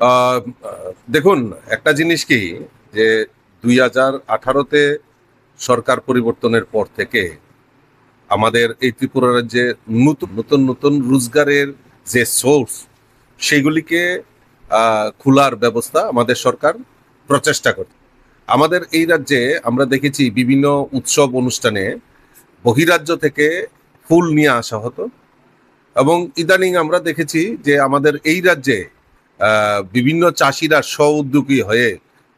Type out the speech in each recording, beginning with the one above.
আহ, দেখুন, একটা জিনিস কি, যে 2018-তে সরকার পরিবর্তনের পর থেকে আমাদের এই ত্রিপুরা রাজ্যে নতুন নতুন নতুন রোজগারের যে সোর্স, সেগুলিকে খোলার ব্যবস্থা আমাদের সরকার প্রচেষ্টা করে। আমাদের এই রাজ্যে আমরা দেখেছি বিভিন্ন উৎসব অনুষ্ঠানে বহিরাজ্য থেকে ফুল নিয়ে আসা হতো, এবং ইদানিং আমরা দেখেছি যে আমাদের এই রাজ্যে বিভিন্ন চাষিরা স্ব উদ্যোগী হয়ে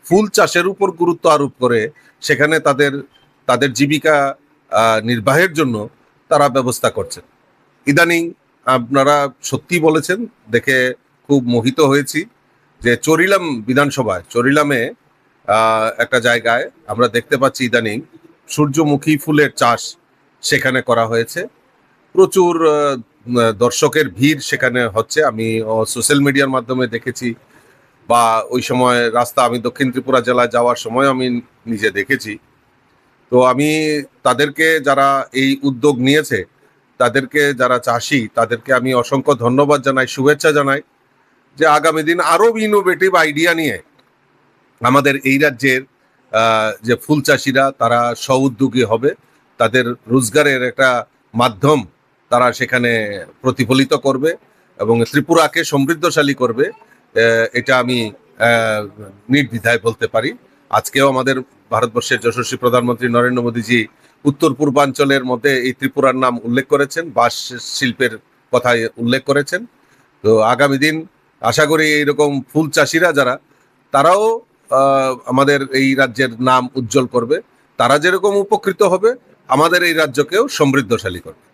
ফুল চাষের উপর গুরুত্ব আরোপ করে সেখানে তাদের তাদের জীবিকা নির্বাহের জন্য তারা ব্যবস্থা করছেন। ইদানিং আপনারা সত্যি বলেছেন, দেখে খুব মোহিত হয়েছি যে চরিলাম বিধানসভায়, চরিলামে একটা জায়গায় আমরা দেখতে পাচ্ছি ইদানিং সূর্যমুখী ফুলের চাষ সেখানে করা হয়েছে। প্রচুর দর্শকের ভিড় সেখানে হচ্ছে, আমি সোশ্যাল মিডিয়ার মাধ্যমে দেখেছি, বা ওই সময় রাস্তা, আমি দক্ষিণ ত্রিপুরা জেলায় যাওয়ার সময় আমি নিজে দেখেছি। তো আমি তাদেরকে, যারা এই উদ্যোগ নিয়েছে, তাদেরকে, যারা চাষি, তাদেরকে আমি অসংখ্য ধন্যবাদ জানাই, শুভেচ্ছা জানাই, যে আগামী দিন আরো ইনোভেটিভ আইডিয়া নিয়ে আমাদের এই রাজ্যের যে ফুল চাষিরা তারা স্ব উদ্যোগী হবে, তাদের রোজগারের একটা মাধ্যম তারা সেখানে প্রতিফলিত করবে এবং ত্রিপুরাকে সমৃদ্ধশালী করবে। এটা আমি নির্দ্বিধায় বলতে পারি। আজকেও আমাদের ভারতবর্ষের যশস্বী প্রধানমন্ত্রী নরেন্দ্র মোদীজি উত্তর পূর্বাঞ্চলের মধ্যে এই ত্রিপুরার নাম উল্লেখ করেছেন, বাঁশ শিল্পের কথা উল্লেখ করেছেন। তো আগামী দিন আশা করি এইরকম ফুল চাষিরা যারা, তারাও আমাদের এই রাজ্যের নাম উজ্জ্বল করবে। তারা যেরকম উপকৃত হবে, আমাদের এই রাজ্যকেও সমৃদ্ধশালী করবে।